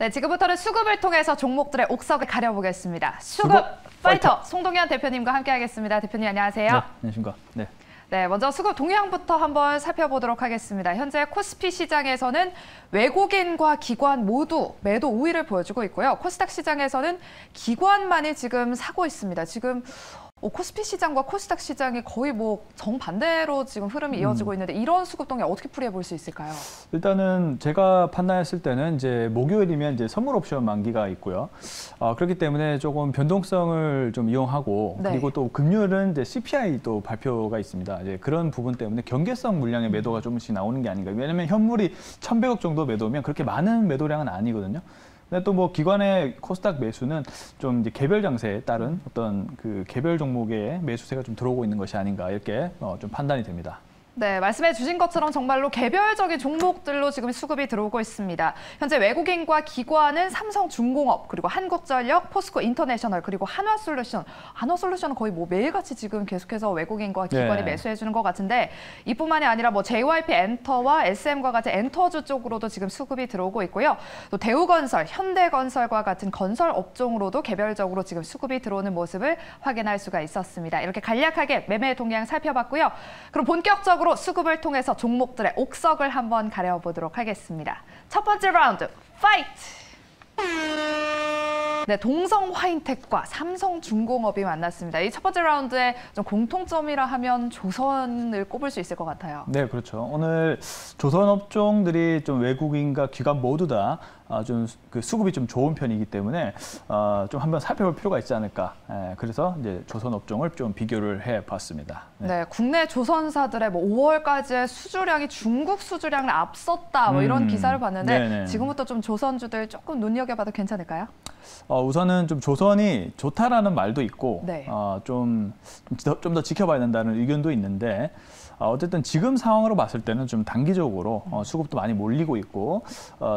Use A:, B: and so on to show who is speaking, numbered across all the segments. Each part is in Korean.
A: 네, 지금부터는 수급을 통해서 종목들의 옥석을 가려보겠습니다. 수급 파이터 송동현 대표님과 함께하겠습니다. 대표님 안녕하세요.
B: 네, 안녕하십니까.
A: 네, 먼저 수급 동향부터 한번 살펴보도록 하겠습니다. 현재 코스피 시장에서는 외국인과 기관 모두 매도 우위를 보여주고 있고요. 코스닥 시장에서는 기관만이 지금 사고 있습니다. 지금 코스피 시장과 코스닥 시장이 거의 뭐 정반대로 지금 흐름이 이어지고 있는데 이런 수급 동향 어떻게 풀이해 볼 수 있을까요?
B: 일단은 제가 판단했을 때는 이제 목요일이면 이제 선물 옵션 만기가 있고요. 그렇기 때문에 조금 변동성을 좀 이용하고
A: 네.
B: 그리고 또 금요일은 이제 CPI 또 발표가 있습니다. 이제 그런 부분 때문에 경계성 물량의 매도가 조금씩 나오는 게 아닌가. 왜냐하면 현물이 1,100억 정도 매도면 그렇게 많은 매도량은 아니거든요. 근데 또 뭐 기관의 코스닥 매수는 좀 이제 개별 장세에 따른 어떤 그 개별 종목의 매수세가 좀 들어오고 있는 것이 아닌가 이렇게 좀 판단이 됩니다.
A: 네, 말씀해 주신 것처럼 정말로 개별적인 종목들로 지금 수급이 들어오고 있습니다. 현재 외국인과 기관은 삼성중공업, 그리고 한국전력, 포스코 인터내셔널, 그리고 한화솔루션. 한화솔루션은 거의 뭐 매일같이 지금 계속해서 외국인과 기관이 매수해 주는 것 같은데 이뿐만이 아니라 뭐 JYP 엔터와 SM과 같은 엔터주 쪽으로도 지금 수급이 들어오고 있고요. 또 대우건설, 현대건설과 같은 건설 업종으로도 개별적으로 지금 수급이 들어오는 모습을 확인할 수가 있었습니다. 이렇게 간략하게 매매 동향 살펴봤고요. 그럼 본격적으로 수급을 통해서 종목들의 옥석을 한번 가려보도록 하겠습니다. 첫 번째 라운드, 파이트! 네, 동성화인텍과 삼성중공업이 만났습니다. 이 첫 번째 라운드에 좀 공통점이라 하면 조선을 꼽을 수 있을 것 같아요.
B: 네, 그렇죠. 오늘 조선 업종들이 좀 외국인과 기관 모두 다 좀 그 수급이 좀 좋은 편이기 때문에 좀 한번 살펴볼 필요가 있지 않을까. 그래서 이제 조선 업종을 좀 비교를 해봤습니다.
A: 네, 국내 조선사들의 뭐 5월까지의 수주량이 중국 수주량을 앞섰다 뭐 이런 기사를 봤는데
B: 네네.
A: 지금부터 좀 조선주들 조금 눈여겨봐도 괜찮을까요?
B: 우선은 좀 조선이 좋다라는 말도 있고
A: 네.
B: 좀 더 지켜봐야 된다는 의견도 있는데 어쨌든 지금 상황으로 봤을 때는 좀 단기적으로 수급도 많이 몰리고 있고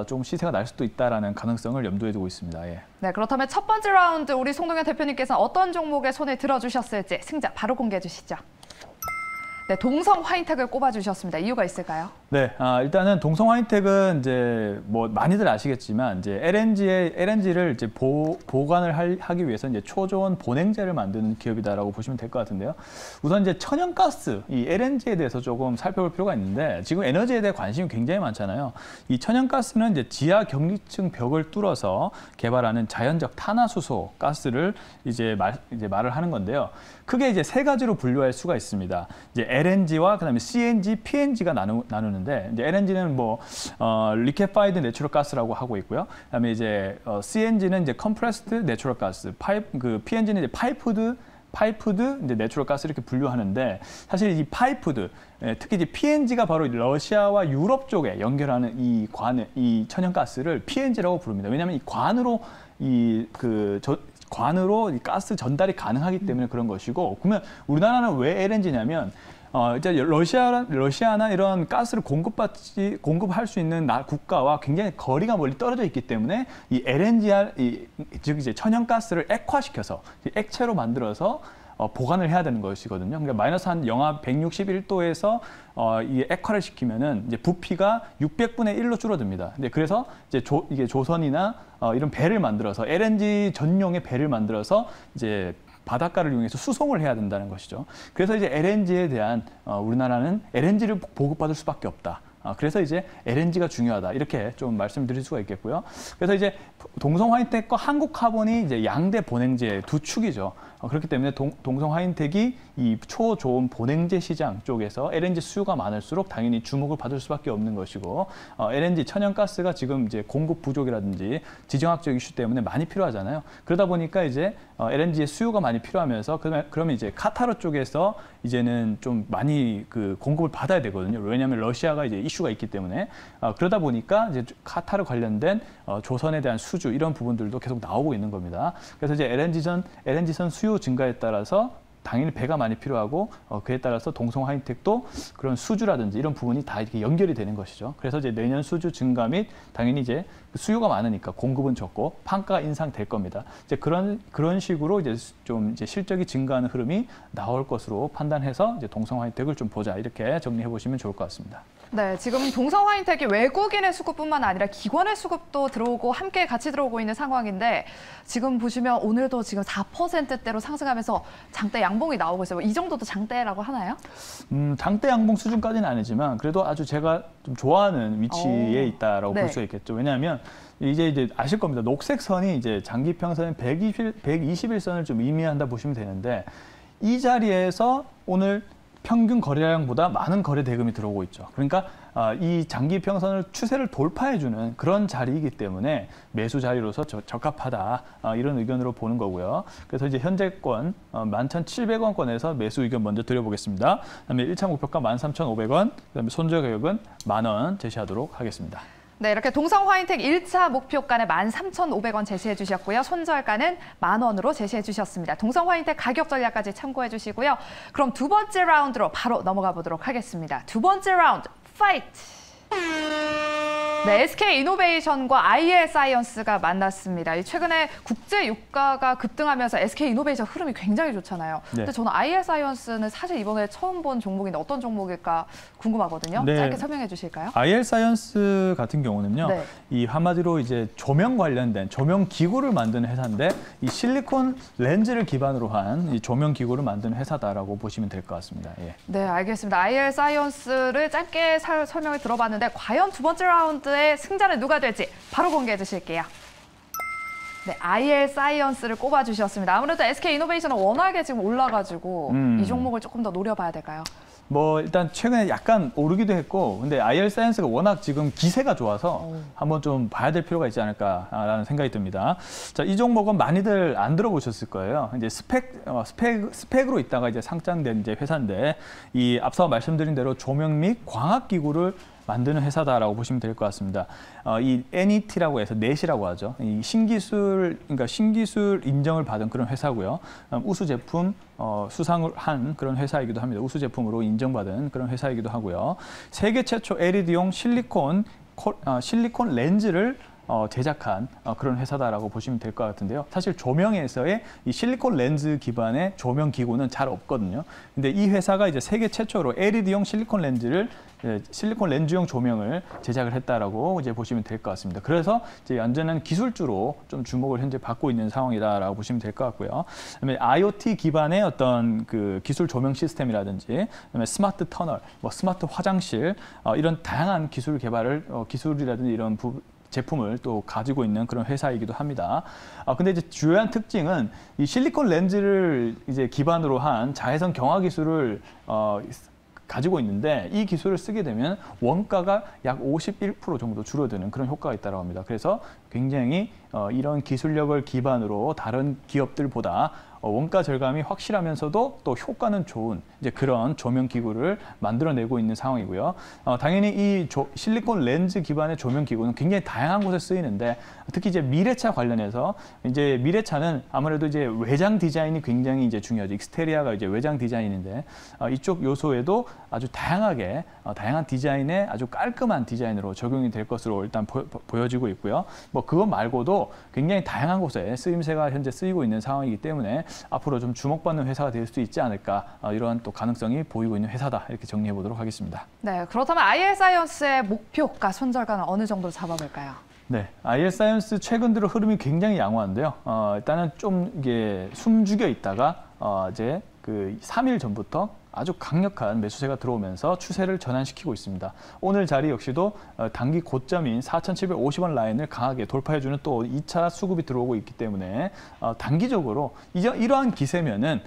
B: 조금 시세가 날 수도 있다라는 가능성을 염두에 두고 있습니다. 예.
A: 네, 그렇다면 첫 번째 라운드 우리 송동현 대표님께서 어떤 종목에 손에 들어주셨을지 승자 바로 공개해 주시죠. 네, 동성화인텍을 꼽아주셨습니다. 이유가 있을까요?
B: 네, 일단은 동성화인텍은 이제 뭐 많이들 아시겠지만 이제 LNG를 이제 보관을 하기 위해서 이제 초저온 보냉제를 만드는 기업이다라고 보시면 될 것 같은데요. 우선 이제 천연가스, 이 LNG에 대해서 조금 살펴볼 필요가 있는데 지금 에너지에 대해 관심이 굉장히 많잖아요. 이 천연가스는 이제 지하 격리층 벽을 뚫어서 개발하는 자연적 탄화수소 가스를 이제 말을 하는 건데요. 크게 이제 세 가지로 분류할 수가 있습니다. 이제 LNG와 그다음에 CNG, PNG가 나누는데 이제 LNG는 뭐 liquefied natural gas라고 하고 있고요. 그다음에 이제 CNG는 이제 compressed natural gas, PNG는 이제 파이프드 이제 내추럴 가스 이렇게 분류하는데 사실 이 파이프드 특히 이제 PNG가 바로 러시아와 유럽 쪽에 연결하는 이 천연가스를 PNG라고 부릅니다. 왜냐하면 이 관으로 관으로 이 가스 전달이 가능하기 때문에 그런 것이고, 그러면 우리나라는 왜 LNG냐면 이제 러시아나 이런 가스를 공급할 수 있는 국가와 굉장히 거리가 멀리 떨어져 있기 때문에 이 LNG 즉 이제 천연가스를 액화시켜서 액체로 만들어서 보관을 해야 되는 것이거든요. 그러니까 마이너스 한 영하 161도에서 이 액화를 시키면은 이제 부피가 600분의 1로 줄어듭니다. 근데 그래서 이제 이게 조선이나 이런 배를 만들어서 LNG 전용의 배를 만들어서 이제 바닷가를 이용해서 수송을 해야 된다는 것이죠. 그래서 이제 LNG에 대한 우리나라는 LNG를 보급받을 수밖에 없다. 그래서 이제 LNG가 중요하다. 이렇게 좀 말씀드릴 수가 있겠고요. 그래서 이제 동성화인텍과 한국카본이 이제 양대 보냉제 두 축이죠. 그렇기 때문에 동성화인텍이 이 초저온 보냉제 시장 쪽에서 LNG 수요가 많을수록 당연히 주목을 받을 수밖에 없는 것이고, LNG 천연가스가 지금 이제 공급 부족이라든지 지정학적 이슈 때문에 많이 필요하잖아요. 그러다 보니까 이제 LNG의 수요가 많이 필요하면서 그러면 이제 카타르 쪽에서 이제는 좀 많이 그 공급을 받아야 되거든요. 왜냐하면 러시아가 이제 이슈가 있기 때문에 그러다 보니까 이제 카타르 관련된 조선에 대한 수주 이런 부분들도 계속 나오고 있는 겁니다. 그래서 이제 LNG선 수요 증가에 따라서 당연히 배가 많이 필요하고 그에 따라서 동성화인텍도 그런 수주라든지 이런 부분이 다 이렇게 연결이 되는 것이죠. 그래서 이제 내년 수주 증가 및 당연히 이제 수요가 많으니까 공급은 적고 판가가 인상될 겁니다. 이제 그런 식으로 이제 좀 이제 실적이 증가하는 흐름이 나올 것으로 판단해서 이제 동성화인텍을 좀 보자 이렇게 정리해 보시면 좋을 것 같습니다.
A: 네, 지금 동성화인텍이 외국인의 수급뿐만 아니라 기관의 수급도 들어오고 함께 같이 들어오고 있는 상황인데 지금 보시면 오늘도 지금 4%대로 상승하면서 장대 양봉이 나오고 있어요. 이 정도도 장대라고 하나요?
B: 장대 양봉 수준까지는 아니지만 그래도 아주 제가 좀 좋아하는 위치에 있다라고
A: 네.
B: 볼 수 있겠죠. 왜냐하면 이제 아실 겁니다. 녹색 선이 이제 장기 평선인 121선을 좀 의미한다 보시면 되는데 이 자리에서 오늘 평균 거래량보다 많은 거래 대금이 들어오고 있죠. 그러니까 이 장기 평선을 추세를 돌파해주는 그런 자리이기 때문에 매수 자리로서 적합하다 이런 의견으로 보는 거고요. 그래서 이제 현재권 11,700원권에서 매수 의견 먼저 드려보겠습니다. 그다음에 1차 목표가 13,500원, 그다음에 손절 가격은 10,000원 제시하도록 하겠습니다.
A: 네, 이렇게 동성화인텍 1차 목표가는 13,500원 제시해 주셨고요. 손절가는 10,000원으로 제시해 주셨습니다. 동성화인텍 가격 전략까지 참고해 주시고요. 그럼 두 번째 라운드로 바로 넘어가 보도록 하겠습니다. 두 번째 라운드, 파이트! 네, SK이노베이션과 IL사이언스가 만났습니다. 최근에 국제 유가가 급등하면서 SK이노베이션 흐름이 굉장히 좋잖아요.
B: 네.
A: 근데 저는 IL사이언스는 사실 이번에 처음 본 종목인데 어떤 종목일까 궁금하거든요.
B: 네.
A: 짧게 설명해 주실까요?
B: IL사이언스 같은 경우는요.
A: 네.
B: 이 한마디로 이제 조명 관련된 조명 기구를 만드는 회사인데 이 실리콘 렌즈를 기반으로 한 이 조명 기구를 만드는 회사다라고 보시면 될 것 같습니다. 예.
A: 네, 알겠습니다. IL사이언스를 짧게 설명을 들어봤는데 과연 두 번째 라운드의 승자는 누가 될지 바로 공개해 주실게요. 네, IL사이언스를 꼽아주셨습니다. 아무래도 SK이노베이션은 워낙에 지금 올라가지고 이 종목을 조금 더 노려봐야 될까요?
B: 뭐 일단 최근에 약간 오르기도 했고 근데 IL사이언스가 워낙 지금 기세가 좋아서 한번 좀 봐야 될 필요가 있지 않을까라는 생각이 듭니다. 자, 이 종목은 많이들 안 들어보셨을 거예요. 이제 스펙으로 있다가 이제 상장된 이제 회사인데 이 앞서 말씀드린 대로 조명 및 광학 기구를 만드는 회사다라고 보시면 될 것 같습니다. 이 NET라고 해서 넷이라고 하죠. 이 신기술, 그러니까 신기술 인정을 받은 그런 회사고요. 우수 제품 수상을 한 그런 회사이기도 합니다. 우수 제품으로 인정받은 그런 회사이기도 하고요. 세계 최초 LED용 실리콘 렌즈를 제작한 그런 회사다라고 보시면 될 것 같은데요. 사실 조명에서의 이 실리콘 렌즈 기반의 조명 기구는 잘 없거든요. 근데 이 회사가 이제 세계 최초로 LED용 실리콘 렌즈용 조명을 제작을 했다라고 이제 보시면 될 것 같습니다. 그래서 이제 완전한 기술주로 좀 주목을 현재 받고 있는 상황이다라고 보시면 될 것 같고요. 그다음에 IoT 기반의 어떤 그 기술 조명 시스템이라든지, 그다음에 스마트 터널, 뭐 스마트 화장실 이런 다양한 기술 개발을 기술이라든지 이런 제품을 또 가지고 있는 그런 회사이기도 합니다. 근데 이제 주요한 특징은 이 실리콘 렌즈를 이제 기반으로 한 자외선 경화 기술을 가지고 있는데 이 기술을 쓰게 되면 원가가 약 51% 정도 줄어드는 그런 효과가 있다고 합니다. 그래서 굉장히 이런 기술력을 기반으로 다른 기업들보다 원가 절감이 확실하면서도 또 효과는 좋은 이제 그런 조명 기구를 만들어내고 있는 상황이고요. 당연히 이 실리콘 렌즈 기반의 조명 기구는 굉장히 다양한 곳에 쓰이는데 특히 이제 미래차 관련해서 이제 미래차는 아무래도 이제 외장 디자인이 굉장히 이제 중요하죠. 익스테리아가 이제 외장 디자인인데 이쪽 요소에도 아주 다양하게 다양한 디자인의 아주 깔끔한 디자인으로 적용이 될 것으로 일단 보여지고 있고요. 뭐 그것 말고도 굉장히 다양한 곳에 쓰임새가 현재 쓰이고 있는 상황이기 때문에 앞으로 좀 주목받는 회사가 될 수 있지 않을까 이러한 또 가능성이 보이고 있는 회사다 이렇게 정리해 보도록 하겠습니다.
A: 네, 그렇다면 IL사이언스의 목표가 손절가는 어느 정도로 잡아볼까요?
B: 네, IL사이언스 최근 들어 흐름이 굉장히 양호한데요. 일단은 좀 이게 숨죽여 있다가 이제 그 3일 전부터 아주 강력한 매수세가 들어오면서 추세를 전환시키고 있습니다. 오늘 자리 역시도 단기 고점인 4,750원 라인을 강하게 돌파해주는 또 2차 수급이 들어오고 있기 때문에 단기적으로 이러한 기세면은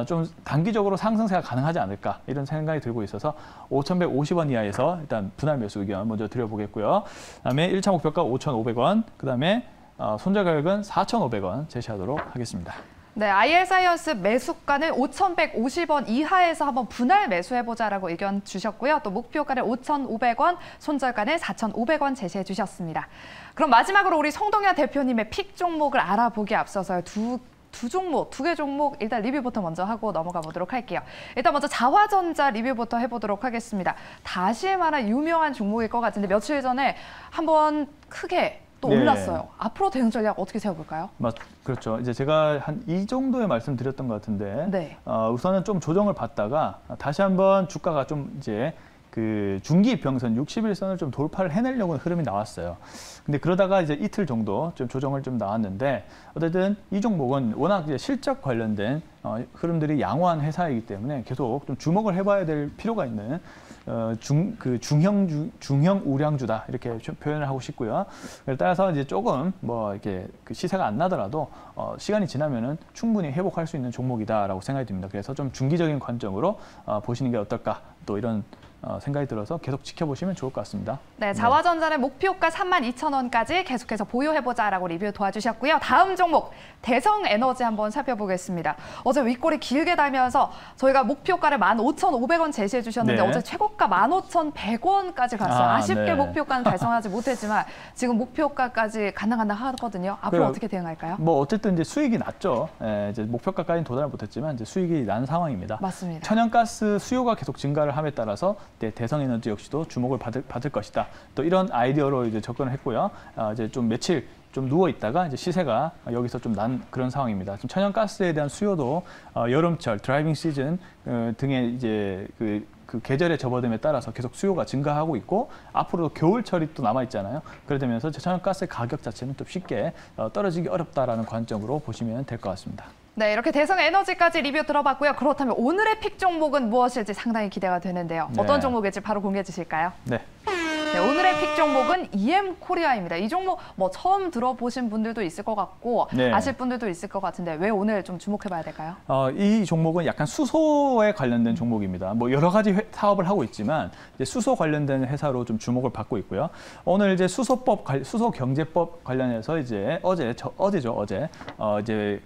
B: 좀 단기적으로 상승세가 가능하지 않을까 이런 생각이 들고 있어서 5,150원 이하에서 일단 분할 매수 의견 먼저 드려보겠고요. 그다음에 1차 목표가 5,500원, 그다음에 손절 가격은 4,500원 제시하도록 하겠습니다.
A: 네, IL사이언스 매수가는 5,150원 이하에서 한번 분할 매수해보자라고 의견 주셨고요. 또 목표가는 5,500원, 손절가는 4,500원 제시해 주셨습니다. 그럼 마지막으로 우리 송동현 대표님의 픽 종목을 알아보기에 앞서서 두 개 종목 일단 리뷰부터 먼저 하고 넘어가 보도록 할게요. 일단 먼저 자화전자 리뷰부터 해보도록 하겠습니다. 다시 말한 유명한 종목일 것 같은데 며칠 전에 한번 크게 또 올랐어요. 앞으로 대응 전략 어떻게 세워볼까요?
B: 그렇죠. 이제 제가 한 이 정도의 말씀 드렸던 것 같은데
A: 네.
B: 우선은 좀 조정을 받다가 다시 한번 주가가 좀 이제 그 중기 이평선 60일선을 좀 돌파를 해내려고 흐름이 나왔어요. 근데 그러다가 이제 이틀 정도 좀 조정을 좀 나왔는데 어쨌든 이 종목은 워낙 이제 실적 관련된 흐름들이 양호한 회사이기 때문에 계속 좀 주목을 해봐야 될 필요가 있는 중형 우량주다 이렇게 표현을 하고 싶고요. 따라서 이제 조금 뭐 이렇게 그 시세가 안 나더라도 시간이 지나면은 충분히 회복할 수 있는 종목이다라고 생각이 듭니다. 그래서 좀 중기적인 관점으로 보시는 게 어떨까 또 이런 생각이 들어서 계속 지켜보시면 좋을 것 같습니다.
A: 네, 자화전자의 목표가 32,000원까지 계속해서 보유해보자라고 리뷰 도와주셨고요. 다음 종목 대성에너지 한번 살펴보겠습니다. 어제 윗꼬리 길게 달면서 저희가 목표가를 15,500원 제시해 주셨는데
B: 네.
A: 어제 최고가 15,100원까지 갔어요. 아쉽게
B: 네.
A: 목표가는 달성하지 못했지만 지금 목표가까지 간당간당 하거든요. 앞으로
B: 그럼,
A: 어떻게 대응할까요?
B: 뭐 어쨌든 이제 수익이 났죠. 이제 목표가까지는 도달을 못했지만 이제 수익이 난 상황입니다.
A: 맞습니다.
B: 천연가스 수요가 계속 증가를 함에 따라서 대성에너지 역시도 주목을 받을 것이다. 또 이런 아이디어로 이제 접근을 했고요. 이제 좀 며칠 좀 누워 있다가 이제 시세가 여기서 좀 난 그런 상황입니다. 지금 천연가스에 대한 수요도 여름철 드라이빙 시즌 등의 이제 그 계절의 접어듦에 따라서 계속 수요가 증가하고 있고 앞으로도 겨울철이 또 남아 있잖아요. 그러다 보면서 천연가스의 가격 자체는 또 쉽게 떨어지기 어렵다라는 관점으로 보시면 될 것 같습니다.
A: 네, 이렇게 대성에너지까지 리뷰 들어봤고요. 그렇다면 오늘의 픽 종목은 무엇일지 상당히 기대가 되는데요.
B: 네.
A: 어떤 종목일지 바로 공개해 주실까요?
B: 네.
A: 네, 오늘의 픽 종목은 EM코리아입니다. 이 종목 뭐 처음 들어보신 분들도 있을 것 같고
B: 네.
A: 아실 분들도 있을 것 같은데 왜 오늘 좀 주목해봐야 될까요?
B: 이 종목은 약간 수소에 관련된 종목입니다. 뭐 여러 가지 사업을 하고 있지만 이제 수소 관련된 회사로 좀 주목을 받고 있고요. 오늘 이제 수소경제법 관련해서 이제 어제 이제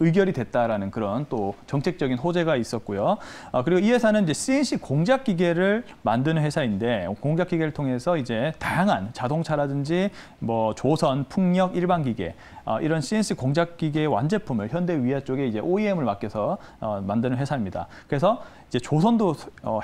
B: 의결이 됐다라는 그런 또 정책적인 호재가 있었고요. 그리고 이 회사는 이제 CNC 공작 기계를 만드는 회사인데 공작 기계를 통해서 이제 다양한 자동차라든지 뭐 조선, 풍력, 일반 기계 이런 CNC 공작 기계의 완제품을 현대 위아 쪽에 이제 OEM을 맡겨서 만드는 회사입니다. 그래서 이제 조선도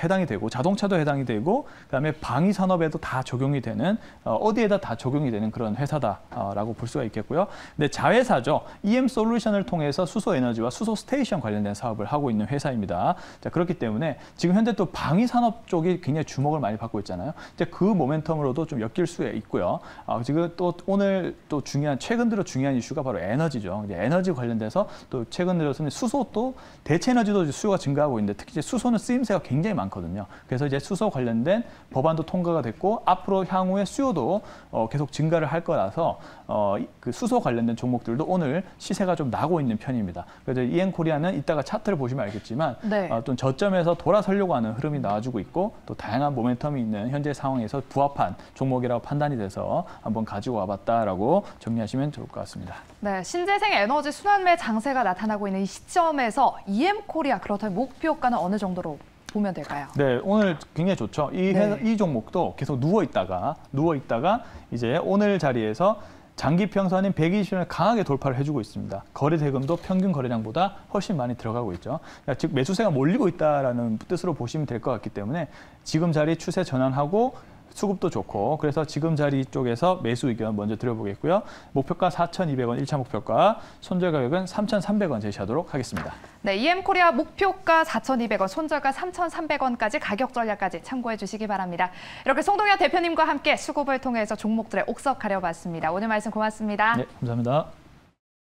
B: 해당이 되고 자동차도 해당이 되고 그다음에 방위 산업에도 다 적용이 되는 어디에다 다 적용이 되는 그런 회사다라고 볼 수가 있겠고요. 근데 자회사죠. EM 솔루션을 통해서 수소 에너지와 수소 스테이션 관련된 사업을 하고 있는 회사입니다. 자, 그렇기 때문에 지금 현재 또 방위 산업 쪽이 굉장히 주목을 많이 받고 있잖아요. 이제 그 모멘텀으로도 좀 엮일 수 있고요. 지금 또 오늘 또 최근 들어 중요한 이슈가 바로 에너지죠. 이제 에너지 관련돼서 또 최근 들어서는 수소도 대체 에너지도 수요가 증가하고 있는데 특히 이제 수소는 쓰임새가 굉장히 많거든요. 그래서 이제 수소 관련된 법안도 통과가 됐고 앞으로 향후에 수요도 계속 증가를 할 거라서 그 수소 관련된 종목들도 오늘 시세가 좀 나고 있는 편입니다. 그래서 EM코리아는 이따가 차트를 보시면 알겠지만
A: 네.
B: 또 저점에서 돌아서려고 하는 흐름이 나와주고 있고 또 다양한 모멘텀이 있는 현재 상황에서 부합한 종목이라고 판단이 돼서 한번 가지고 와봤다라고 정리하시면 좋을 것 같습니다.
A: 네, 신재생 에너지 순환매 장세가 나타나고 있는 이 시점에서 EM코리아 그렇다면 목표가는 어느 정도로 보면 될까요?
B: 네, 오늘 굉장히 좋죠. 이 종목도 계속 누워 있다가 이제 오늘 자리에서 장기 평선인 120원을 강하게 돌파를 해주고 있습니다. 거래 대금도 평균 거래량보다 훨씬 많이 들어가고 있죠. 즉 매수세가 몰리고 있다라는 뜻으로 보시면 될 것 같기 때문에 지금 자리 추세 전환하고 수급도 좋고 그래서 지금 자리 쪽에서 매수 의견 먼저 드려보겠고요. 목표가 4,200원 1차 목표가, 손절 가격은 3,300원 제시하도록 하겠습니다.
A: 네, EM코리아 목표가 4,200원, 손절가 3,300원까지 가격 전략까지 참고해 주시기 바랍니다. 이렇게 송동현 대표님과 함께 수급을 통해서 종목들의 옥석 가려봤습니다. 오늘 말씀 고맙습니다.
B: 네, 감사합니다.